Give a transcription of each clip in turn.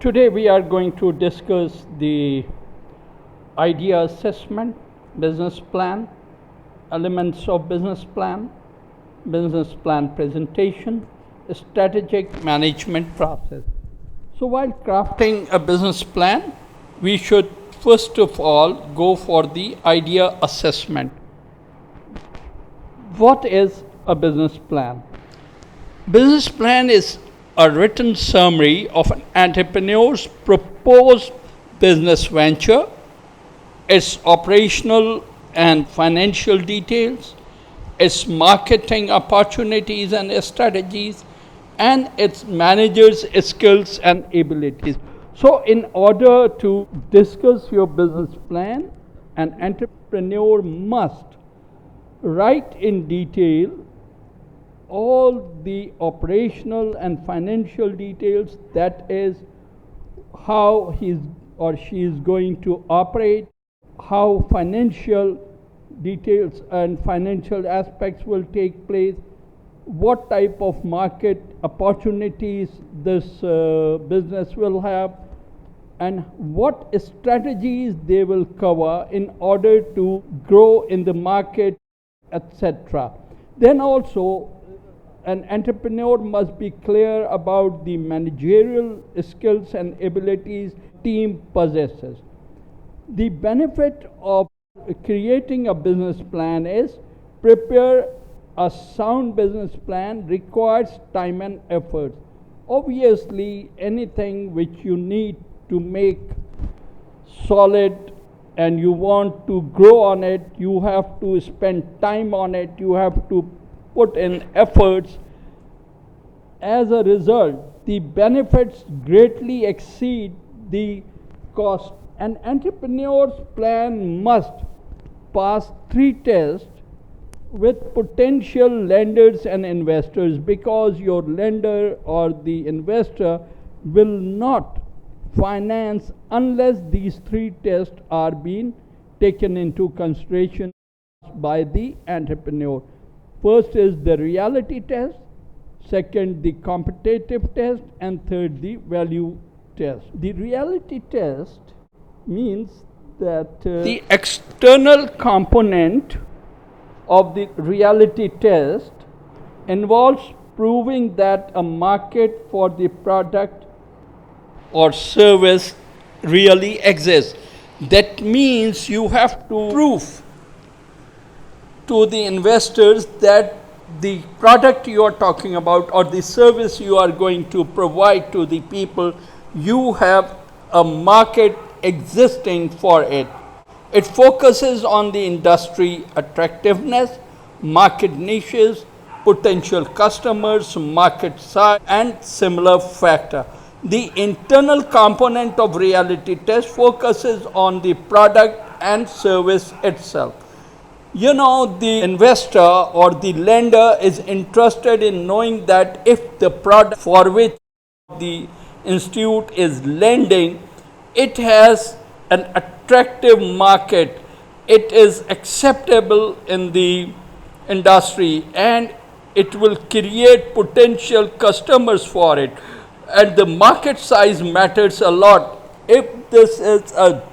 Today we are going to discuss the idea assessment, business plan, elements of business plan presentation, strategic management process. So while crafting a business plan, we should first of all go for the idea assessment. What is a business plan? Business plan is a written summary of an entrepreneur's proposed business venture, its operational and financial details, its marketing opportunities and strategies, and its manager's skills and abilities. So in order to discuss your business plan, an entrepreneur must write in detail all the operational and financial details, that is, how he or she is going to operate, how financial details and financial aspects will take place, what type of market opportunities this business will have, and what strategies they will cover in order to grow in the market, etc. Then also an entrepreneur must be clear about the managerial skills and abilities team possesses. The benefit of creating a business plan is prepare a sound business plan requires time and effort. Obviously, anything which you need to make solid and you want to grow on it, you have to spend time on it, you have to put in efforts. As a result, the benefits greatly exceed the cost. An entrepreneur's plan must pass 3 tests with potential lenders and investors, because your lender or the investor will not finance unless these 3 tests are being taken into consideration by the entrepreneur. First is the reality test, second the competitive test, and third the value test. The reality test means that the external component of the reality test involves proving that a market for the product or service really exists. That means you have to prove to the investors that the product you are talking about or the service you are going to provide to the people, you have a market existing for it. It focuses on the industry attractiveness, market niches, potential customers, market size, and similar factor. The internal component of reality test focuses on the product and service itself. You know, the investor or the lender is interested in knowing that if the product for which the institute is lending, it has an attractive market, it is acceptable in the industry, and it will create potential customers for it. And the market size matters a lot. If this is a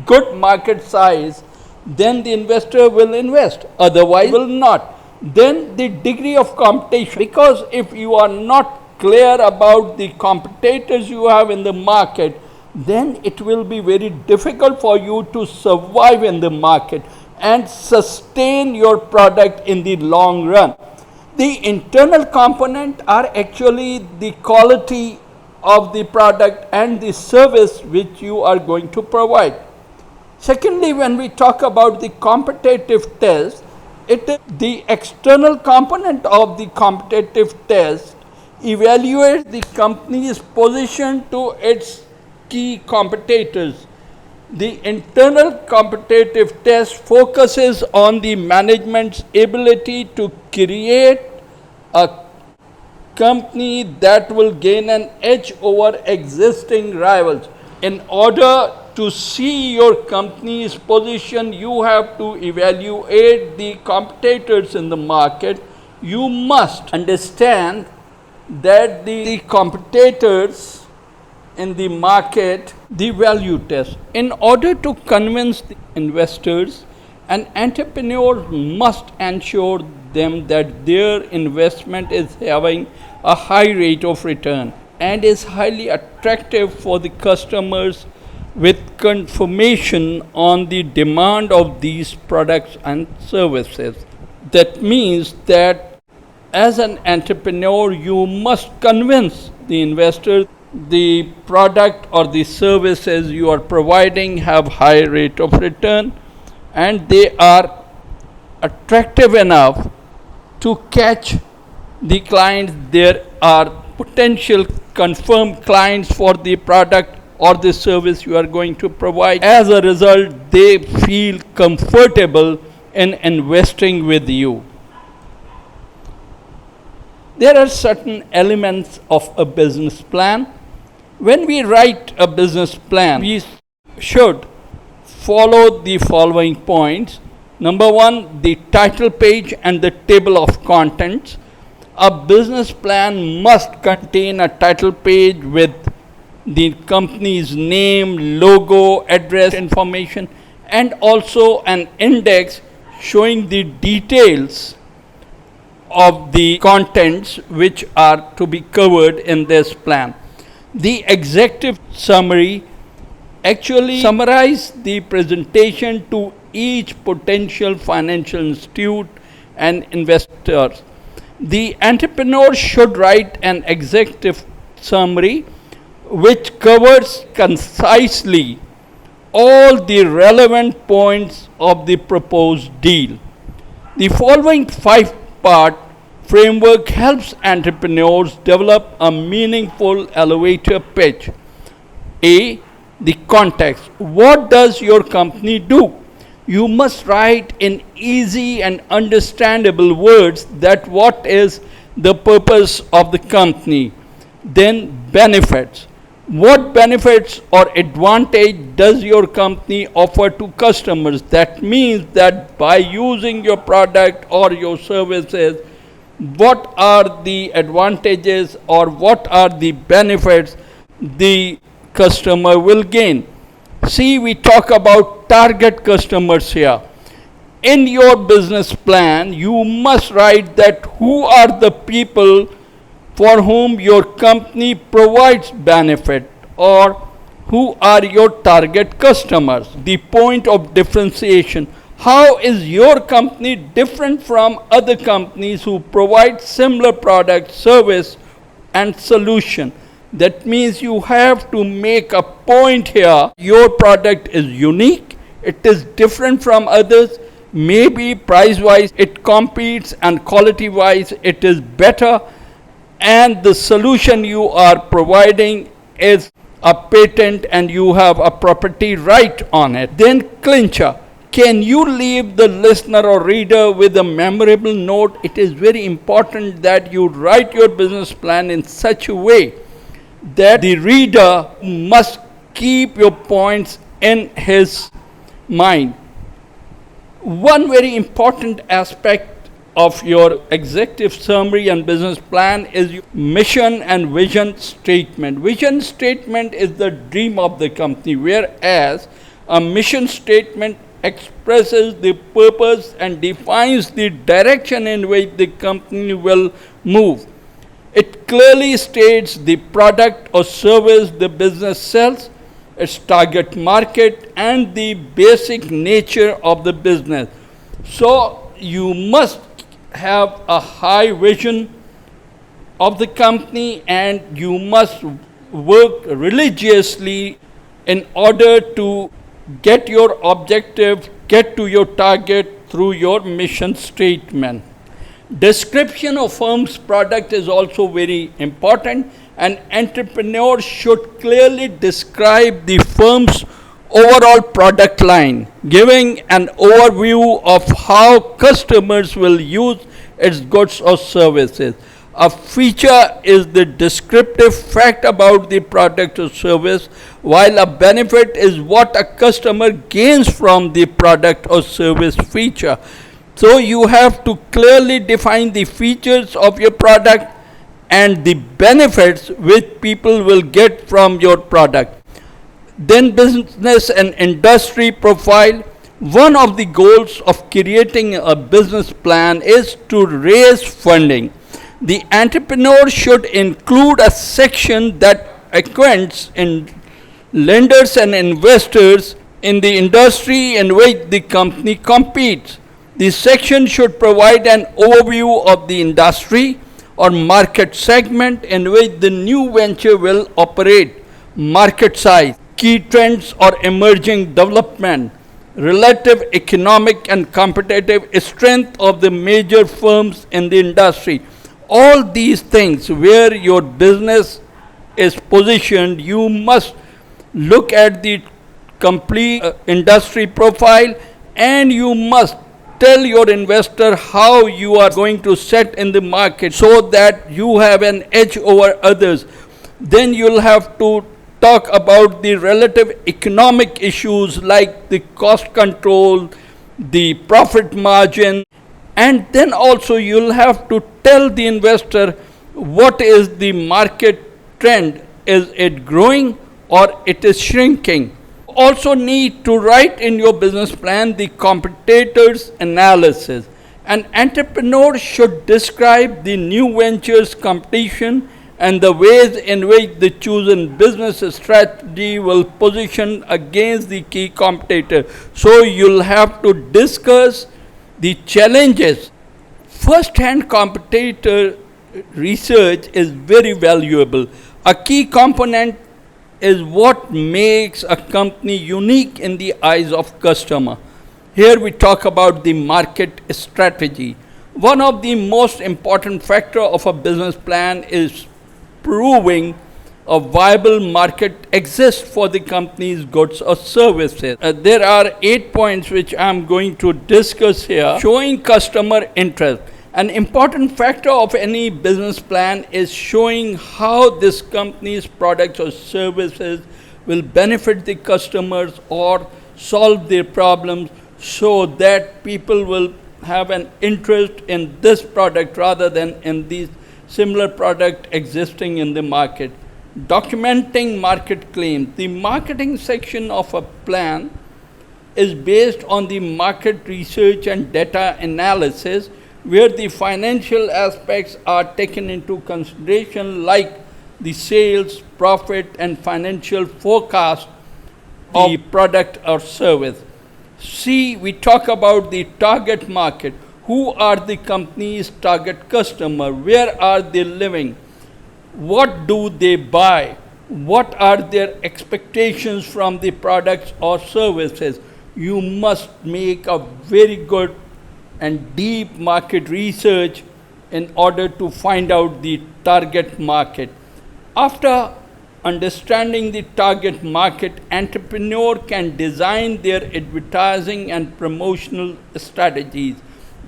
good market size, then the investor will invest, otherwise will not. Then the degree of competition, because if you are not clear about the competitors you have in the market, then it will be very difficult for you to survive in the market and sustain your product in the long run. The internal component are actually the quality of the product and the service which you are going to provide. Secondly, when we talk about the competitive test, it is the external component of the competitive test evaluates the company's position to its key competitors. The internal competitive test focuses on the management's ability to create a company that will gain an edge over existing rivals. In order to see your company's position, you have to evaluate the competitors in the market. You must understand that the competitors in the market, the value test. In order to convince the investors, an entrepreneur must ensure them that their investment is having a high rate of return and is highly attractive for the customers, with confirmation on the demand of these products and services. That means that as an entrepreneur, you must convince the investor the product or the services you are providing have high rate of return and they are attractive enough to catch the clients. There are potential confirmed clients for the product or the service you are going to provide. As a result, they feel comfortable in investing with you. There are certain elements of a business plan. When we write a business plan, we should follow the following points. Number one, the title page and the table of contents. A business plan must contain a title page with the company's name, logo, address information, and also an index showing the details of the contents which are to be covered in this plan. The executive summary actually summarizes the presentation to each potential financial institute and investors. The entrepreneur should write an executive summary which covers concisely all the relevant points of the proposed deal. The following 5-part framework helps entrepreneurs develop a meaningful elevator pitch. A. The context. What does your company do? You must write in easy and understandable words that what is the purpose of the company. Then benefits. What benefits or advantage does your company offer to customers? That means that by using your product or your services, what are the advantages or what are the benefits the customer will gain. See, we talk about target customers here. In your business plan, you must write that who are the people for whom your company provides benefit, or who are your target customers. The point of differentiation. How is your company different from other companies who provide similar product, service, and solution? That means you have to make a point here. Your product is unique. It is different from others. Maybe price-wise it competes and quality-wise it is better. And the solution you are providing is a patent and you have a property right on it. Then clincher. Can you leave the listener or reader with a memorable note? It is very important that you write your business plan in such a way that the reader must keep your points in his mind. One very important aspect of your executive summary and business plan is your mission and vision statement. Vision statement is the dream of the company, whereas a mission statement expresses the purpose and defines the direction in which the company will move. It clearly states the product or service the business sells, its target market, and the basic nature of the business. So you must have a high vision of the company and you must work religiously in order to get your objective, get to your target through your mission statement. Description of firm's product is also very important. An entrepreneur should clearly describe the firm's overall product line, giving an overview of how customers will use its goods or services. A feature is the descriptive fact about the product or service, while a benefit is what a customer gains from the product or service feature. So you have to clearly define the features of your product and the benefits which people will get from your product. Then business and industry profile. One of the goals of creating a business plan is to raise funding. The entrepreneur should include a section that acquaints in lenders and investors in the industry in which the company competes. The section should provide an overview of the industry or market segment in which the new venture will operate, market size, key trends or emerging development, relative economic and competitive strength of the major firms in the industry. All these things where your business is positioned, you must look at the complete industry profile, and you must tell your investor how you are going to set in the market so that you have an edge over others. Then you'll have to talk about the relative economic issues like the cost control, the profit margin, and then also you'll have to tell the investor what is the market trend. Is it growing or it is shrinking? Also need to write in your business plan the competitors analysis. An entrepreneur should describe the new ventures competition and the ways in which the chosen business strategy will position against the key competitor. So you'll have to discuss the challenges. First-hand competitor research is very valuable. A key component is what makes a company unique in the eyes of customer. Here we talk about the market strategy. One of the most important factor of a business plan is proving a viable market exists for the company's goods or services. There are 8 points which I am going to discuss here. Showing customer interest. An important factor of any business plan is showing how this company's products or services will benefit the customers or solve their problems, so that people will have an interest in this product rather than in the similar product existing in the market. Documenting market claims. The marketing section of a plan is based on the market research and data analysis, where the financial aspects are taken into consideration, like the sales, profit, and financial forecast of the product or service. C, we talk about the target market. Who are the company's target customer? Where are they living? What do they buy? What are their expectations from the products or services? You must make a very good and deep market research in order to find out the target market. After understanding the target market, entrepreneur can design their advertising and promotional strategies.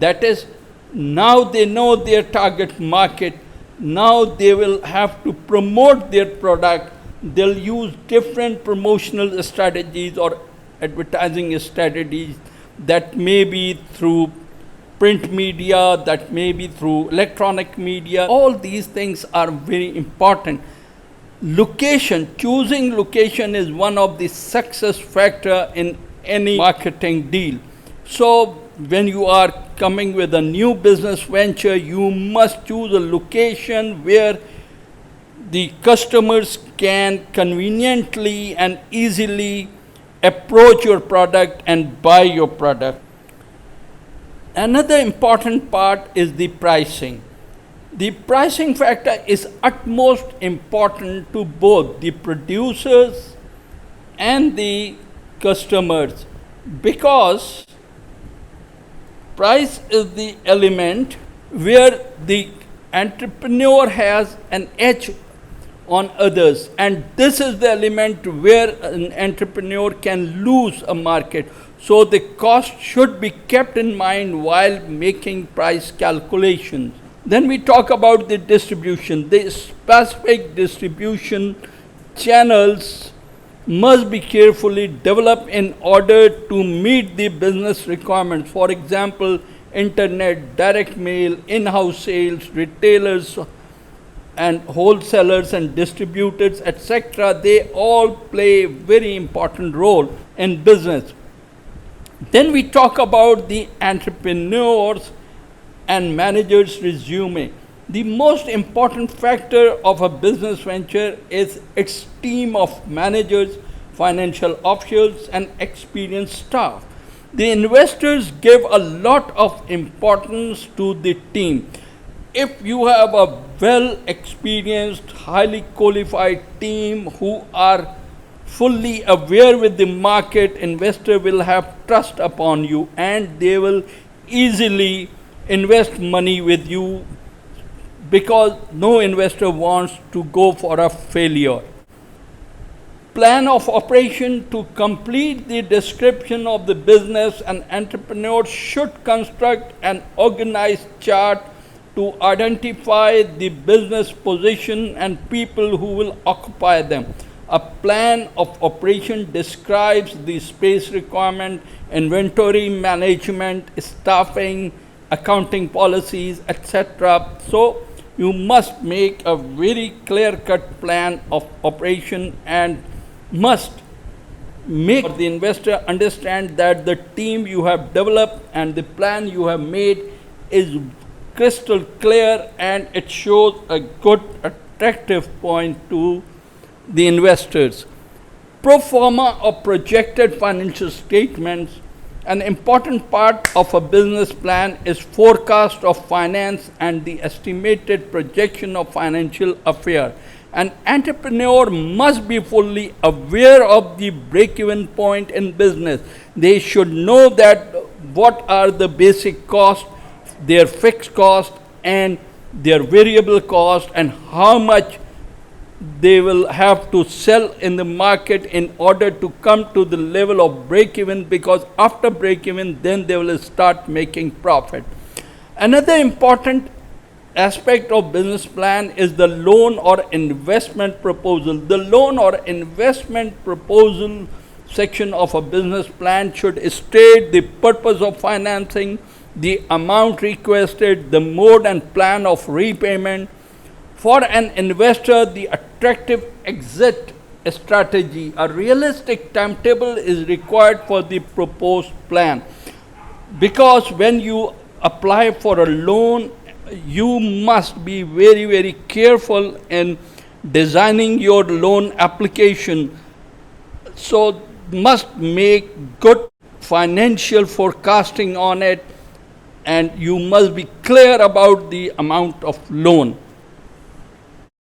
That is, now they know their target market. Now they will have to promote their product. They'll use different promotional strategies or advertising strategies, that may be through print media, that may be through electronic media. All these things are very important. Location, choosing location is one of the success factor in any marketing deal. So when you are coming with a new business venture, you must choose a location where the customers can conveniently and easily approach your product and buy your product. Another important part is the pricing. The pricing factor is utmost important to both the producers and the customers, because price is the element where the entrepreneur has an edge on others, and this is the element where an entrepreneur can lose a market. So the cost should be kept in mind while making price calculations. Then we talk about the distribution. The specific distribution channels must be carefully developed in order to meet the business requirements. For example, internet, direct mail, in-house sales, retailers, and wholesalers and distributors, etc., they all play a very important role in business. Then we talk about the entrepreneurs and managers' resume. The most important factor of a business venture is its team of managers, financial officials, and experienced staff. The investors give a lot of importance to the team. If you have a well experienced, highly qualified team who are fully aware with the market, investor will have trust upon you and they will easily invest money with you, because no investor wants to go for a failure. Plan of operation: to complete the description of the business, an entrepreneur should construct an organized chart to identify the business position and people who will occupy them. A plan of operation describes the space requirement, inventory management, staffing, accounting policies, etc. So you must make a very clear-cut plan of operation and must make the investor understand that the team you have developed and the plan you have made is crystal clear and it shows a good attractive point to the investors. Pro forma or projected financial statements. An important part of a business plan is forecast of finance and the estimated projection of financial affairs. An entrepreneur must be fully aware of the break-even point in business. They should know that what are the basic costs, their fixed cost and their variable cost, and how much they will have to sell in the market in order to come to the level of break-even, because after break-even then they will start making profit. Another important aspect of business plan is the loan or investment proposal. The loan or investment proposal section of a business plan should state the purpose of financing, the amount requested, the mode and plan of repayment. For an investor, the attractive exit strategy. A realistic timetable is required for the proposed plan, because when you apply for a loan, you must be very, very careful in designing your loan application. So must make good financial forecasting on it, and you must be clear about the amount of loan.